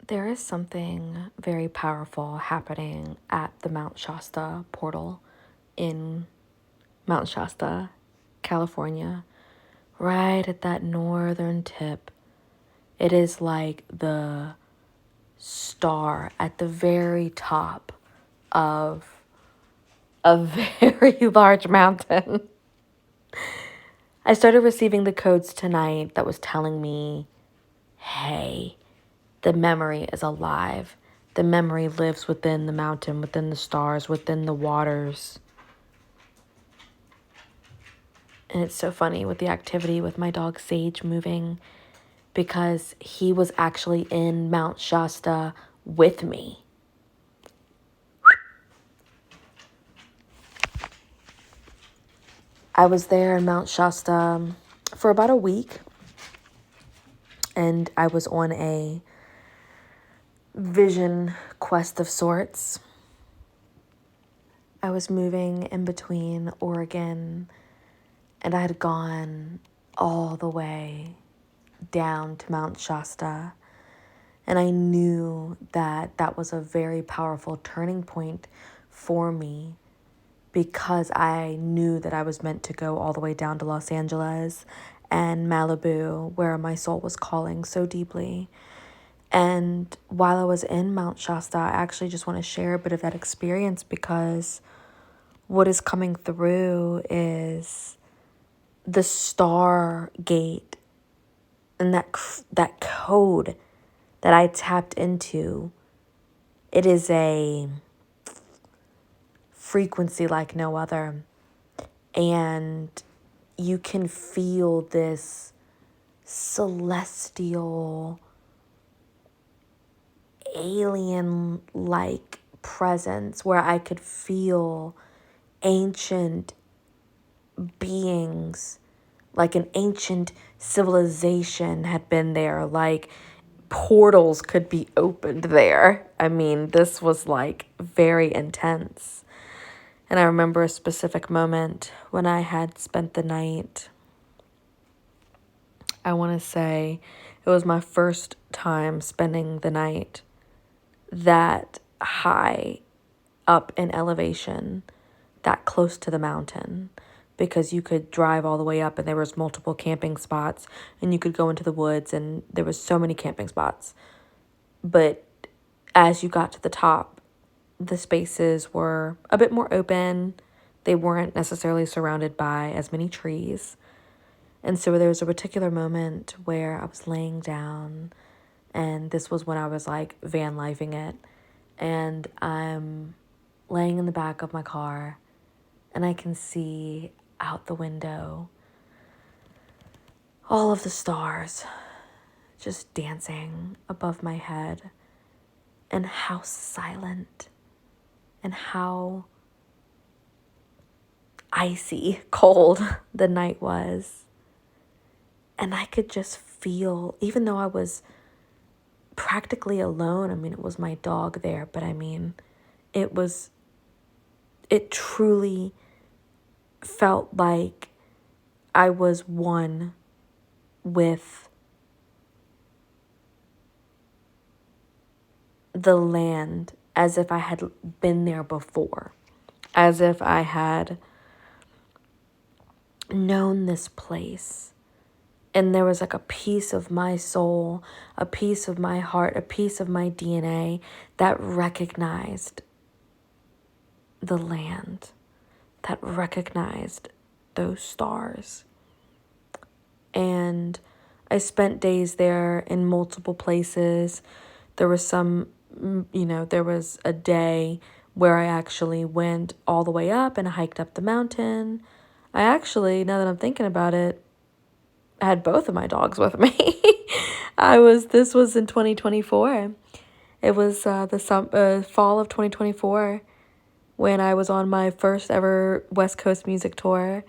There is something very powerful happening at the Mount Shasta portal in Mount Shasta, California, right at that northern tip. It is like the star at the very top of a very large mountain. I started receiving the codes tonight that was telling me, hey, the memory is alive. The memory lives within the mountain, within the stars, within the waters. And it's so funny with the activity with my dog Sage moving, because he was actually in Mount Shasta with me. I was there in Mount Shasta for about a week, and I was on a vision quest of sorts. I was moving in between Oregon, and I had gone all the way down to Mount Shasta. And I knew that that was a very powerful turning point for me, because I knew that I was meant to go all the way down to Los Angeles and Malibu, where my soul was calling so deeply. And while I was in Mount Shasta, I actually just want to share a bit of that experience, because what is coming through is the star gate and that code that I tapped into. It is a frequency like no other. And you can feel this celestial, alien-like presence where I could feel ancient beings, like an ancient civilization had been there, like portals could be opened there. I mean, this was like very intense. And I remember a specific moment when I had spent the night. I want to say it was my first time spending the night that high up in elevation, that close to the mountain, because you could drive all the way up and there was multiple camping spots and you could go into the woods and there was so many camping spots. But as you got to the top, the spaces were a bit more open. They weren't necessarily surrounded by as many trees. And so there was a particular moment where I was laying down, and this was when I was like van lifing it. And I'm laying in the back of my car, and I can see out the window all of the stars just dancing above my head, and how silent and how icy cold the night was. And I could just feel, even though I was practically alone, I mean, it was my dog there, but I mean, it truly felt like I was one with the land, as if I had been there before, as if I had known this place. And there was like a piece of my soul, a piece of my heart, a piece of my DNA that recognized the land, that recognized those stars. And I spent days there in multiple places. There was there was a day where I actually went all the way up and hiked up the mountain. I actually, now that I'm thinking about it, I had both of my dogs with me. This was in 2024. It was the fall of 2024 when I was on my first ever West Coast music tour,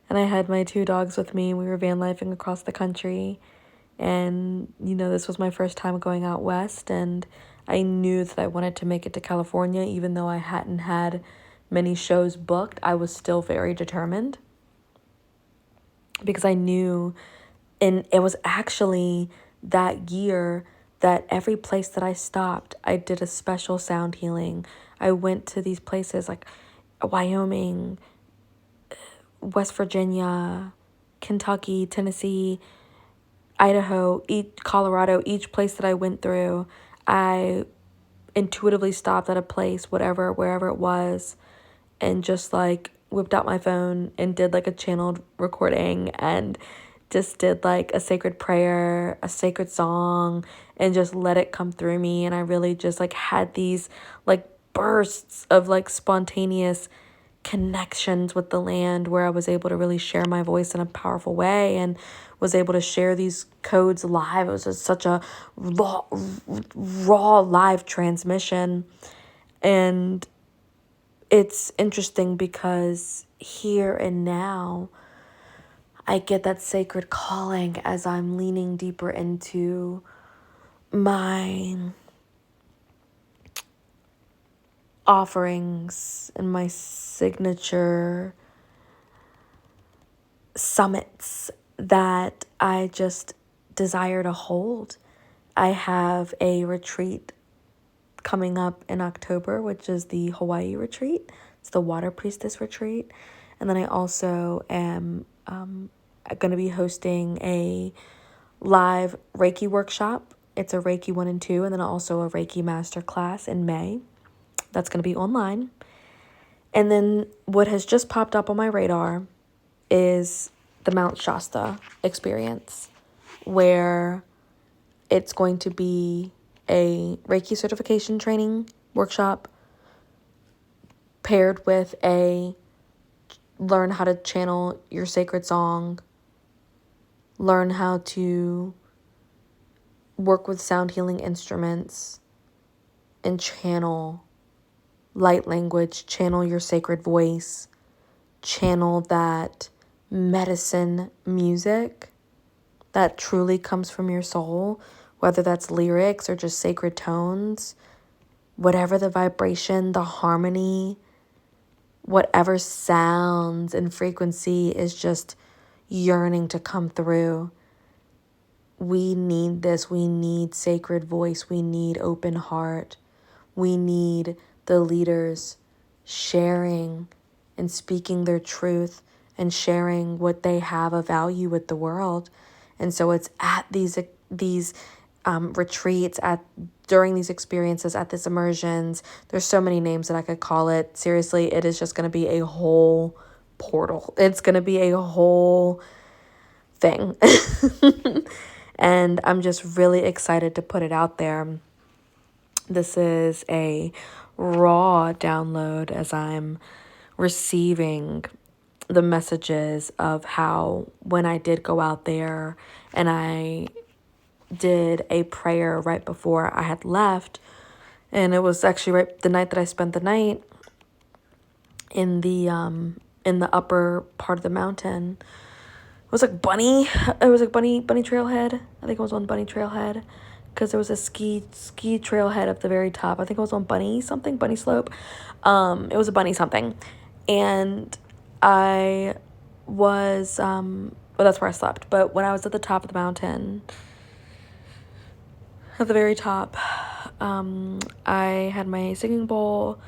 and I had my two dogs with me. We were van lifing across the country, and this was my first time going out west, and I knew that I wanted to make it to California. Even though I hadn't had many shows booked, I was still very determined, because I knew, and it was actually that year that every place that I stopped, I did a special sound healing. I went to these places like Wyoming, West Virginia, Kentucky, Tennessee, Idaho, Colorado, each place that I went through, I intuitively stopped at a place, wherever it was, and just like whipped out my phone and did like a channeled recording and just did like a sacred prayer, a sacred song, and just let it come through me. And I really just like had these like bursts of like spontaneous connections with the land where I was able to really share my voice in a powerful way and was able to share these codes live. It was just such a raw live transmission. And it's interesting because here and now, I get that sacred calling as I'm leaning deeper into my offerings and my signature summits that I just desire to hold. I have a retreat coming up in October, which is the Hawaii retreat. It's the Water Priestess retreat. And then I also am going to be hosting a live Reiki workshop. It's a Reiki 1 and 2, and then also a Reiki masterclass in May. That's going to be online. And then what has just popped up on my radar is the Mount Shasta experience, where it's going to be a Reiki certification training workshop paired with a learn how to channel your sacred song, learn how to work with sound healing instruments, and channel light language, channel your sacred voice, channel that medicine music that truly comes from your soul, whether that's lyrics or just sacred tones, whatever the vibration, the harmony, whatever sounds and frequency is just yearning to come through. We need this. We need sacred voice. We need open heart. We need the leaders sharing and speaking their truth and sharing what they have of value with the world. And so it's at these retreats, during these experiences, at these immersions. There's so many names that I could call it. Seriously, it is just going to be a whole portal. It's going to be a whole thing. And I'm just really excited to put it out there. This is a raw download as I'm receiving the messages of how when I did go out there and I did a prayer right before I had left, and it was actually right the night that I spent the night in the upper part of the mountain. It was like bunny trailhead. I think it was on bunny trailhead, because there was a ski trailhead at the very top. I think it was on bunny slope. It was a bunny something. And I was, well, that's where I slept. But when I was at the top of the mountain, at the very top, I had my singing bowl.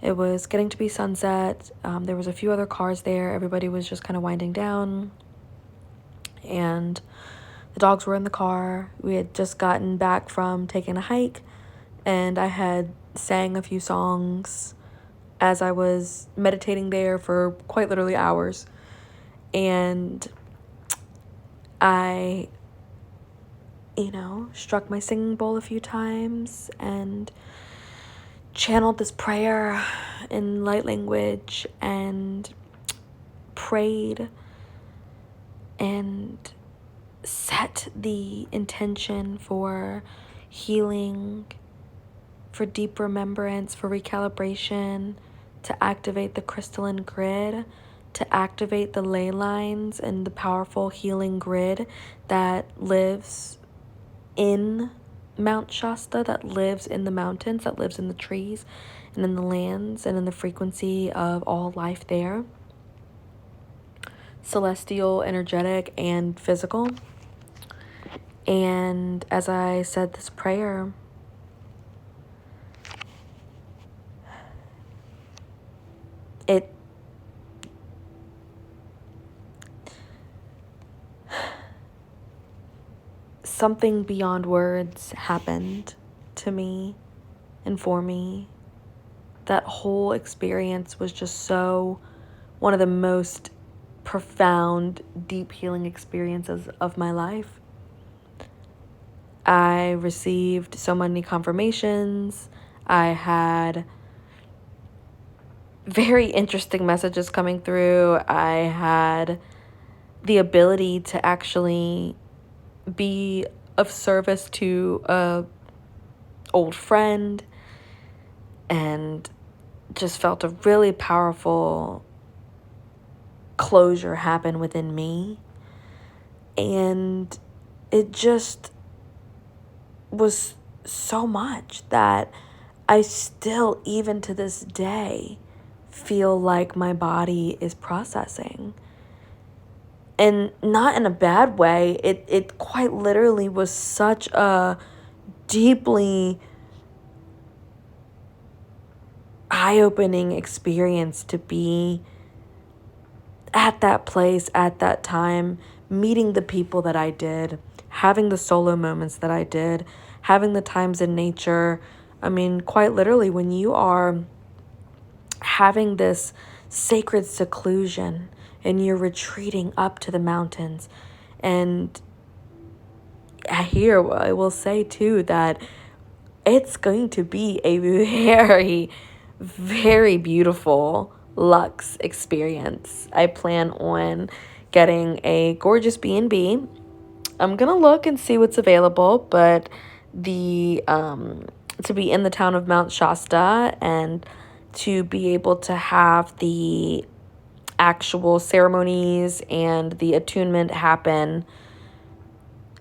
It was getting to be sunset. There was a few other cars there. Everybody was just kind of winding down. And the dogs were in the car. We had just gotten back from taking a hike, and I had sang a few songs as I was meditating there for quite literally hours. And I, struck my singing bowl a few times and channeled this prayer in light language and prayed and set the intention for healing, for deep remembrance, for recalibration, to activate the crystalline grid, to activate the ley lines and the powerful healing grid that lives in Mount Shasta, that lives in the mountains, that lives in the trees and in the lands and in the frequency of all life there. Celestial, energetic, and physical. And as I said this prayer, it something beyond words happened to me and for me. That whole experience was just so one of the most profound, deep healing experiences of my life. I received so many confirmations. I had very interesting messages coming through. I had the ability to actually be of service to a old friend, and just felt a really powerful closure happen within me. And it just was so much that I still, even to this day, feel like my body is processing. And not in a bad way. It quite literally was such a deeply eye-opening experience to be at that place, at that time, meeting the people that I did, having the solo moments that I did, having the times in nature. I mean, quite literally, when you are having this sacred seclusion and you're retreating up to the mountains. And here, I will say too that it's going to be a very, very beautiful luxe experience. I plan on getting a gorgeous B&B. I'm going to look and see what's available, but to be in the town of Mount Shasta and to be able to have the actual ceremonies and the attunement happen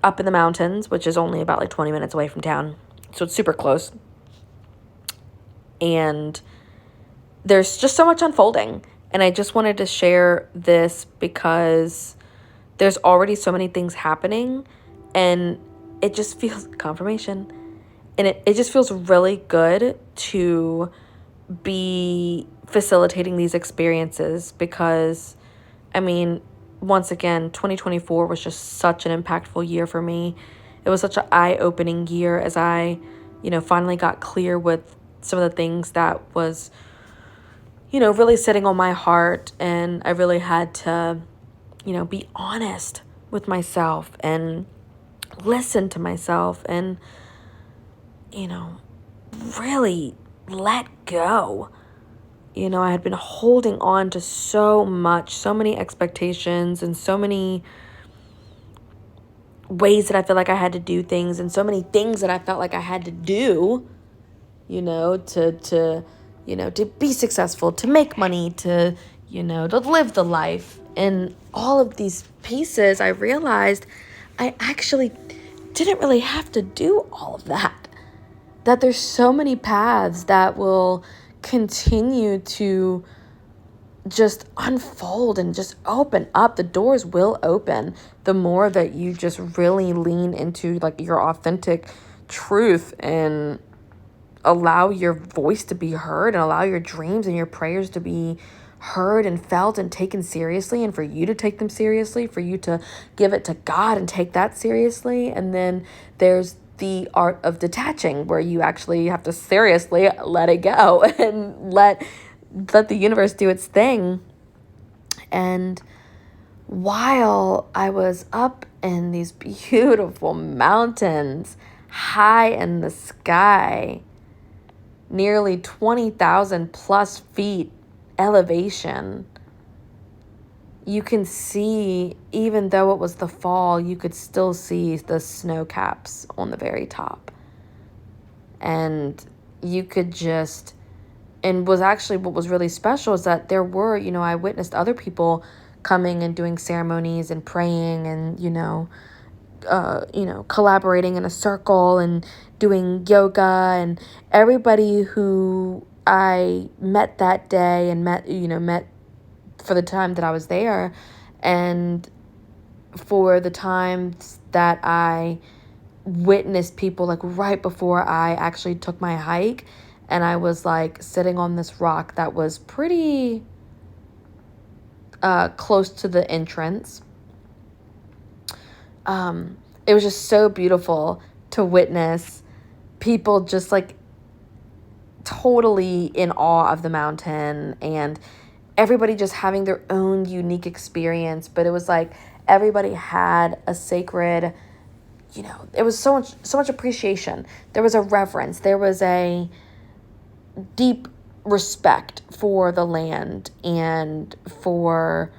up in the mountains, which is only about like 20 minutes away from town. So it's super close. And there's just so much unfolding. And I just wanted to share this because there's already so many things happening, and it just feels confirmation. And it just feels really good to be facilitating these experiences because, I mean, once again, 2024 was just such an impactful year for me. It was such an eye-opening year as I, finally got clear with some of the things that was, really sitting on my heart. And I really had to, be honest with myself and listen to myself and, really let go. I had been holding on to so much, so many expectations and so many ways that I feel like I had to do things and so many things that I felt like I had to do, to be successful, to make money, to live the life. And all of these pieces, I realized I actually didn't really have to do all of that. That there's so many paths that will continue to just unfold and just open up. The doors will open the more that you just really lean into like your authentic truth and allow your voice to be heard and allow your dreams and your prayers to be heard and felt and taken seriously, and for you to take them seriously, for you to give it to God and take that seriously. And then there's the art of detaching, where you actually have to seriously let it go and let the universe do its thing. And while I was up in these beautiful mountains, high in the sky, nearly 20,000 plus feet elevation, you can see, even though it was the fall, you could still see the snow caps on the very top. And you could just, and was actually what was really special is that there were, I witnessed other people coming and doing ceremonies and praying and, collaborating in a circle and doing yoga, and everybody who I met that day and met for the time that I was there, and for the times that I witnessed people like right before I actually took my hike, and I was like sitting on this rock that was pretty close to the entrance. It was just so beautiful to witness people just like totally in awe of the mountain, and everybody just having their own unique experience. But it was like everybody had a sacred, it was so much appreciation. There was a reverence. There was a deep respect for the land and for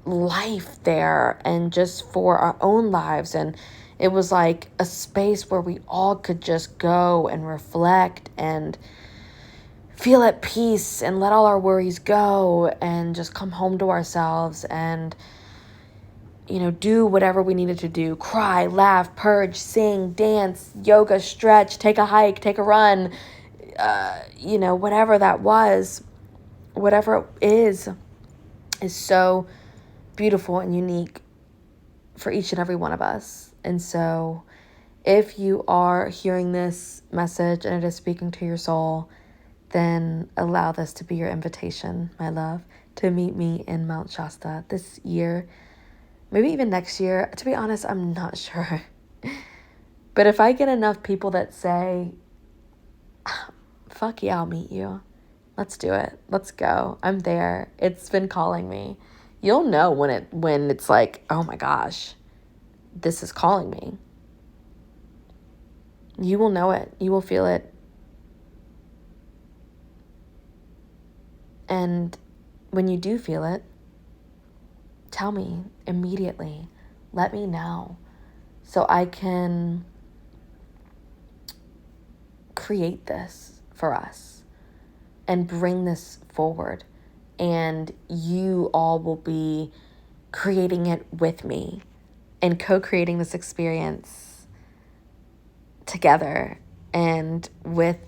life there, and just for our own lives. And it was like a space where we all could just go and reflect and feel at peace and let all our worries go and just come home to ourselves and do whatever we needed to do. Cry, laugh, purge, sing, dance, yoga, stretch, take a hike, take a run, whatever that was, whatever it is so beautiful and unique for each and every one of us. And so if you are hearing this message and it is speaking to your soul, then allow this to be your invitation, my love, to meet me in Mount Shasta this year, maybe even next year. To be honest, I'm not sure. But if I get enough people that say, fuck yeah, I'll meet you. Let's do it. Let's go. I'm there. It's been calling me. You'll know when it's like, oh my gosh, this is calling me. You will know it. You will feel it. And when you do feel it, tell me immediately. Let me know so I can create this for us and bring this forward. And you all will be creating it with me and co-creating this experience together, and with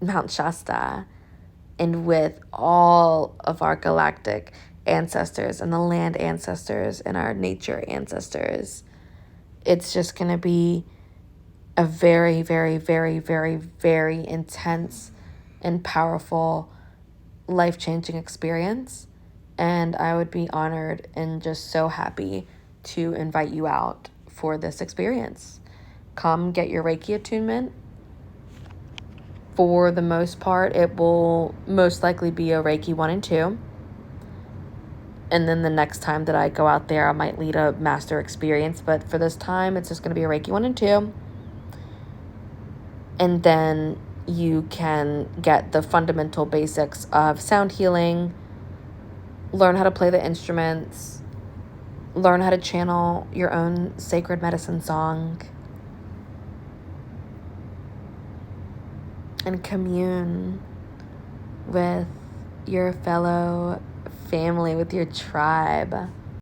Mount Shasta, and with all of our galactic ancestors and the land ancestors and our nature ancestors. It's just going to be a very, very, very, very, very intense and powerful, life-changing experience. And I would be honored and just so happy to invite you out for this experience. Come get your Reiki attunement. For the most part, it will most likely be a Reiki 1 and 2. And then the next time that I go out there, I might lead a master experience. But for this time, it's just going to be a Reiki 1 and 2. And then you can get the fundamental basics of sound healing, learn how to play the instruments, learn how to channel your own sacred medicine song, and commune with your fellow family, with your tribe.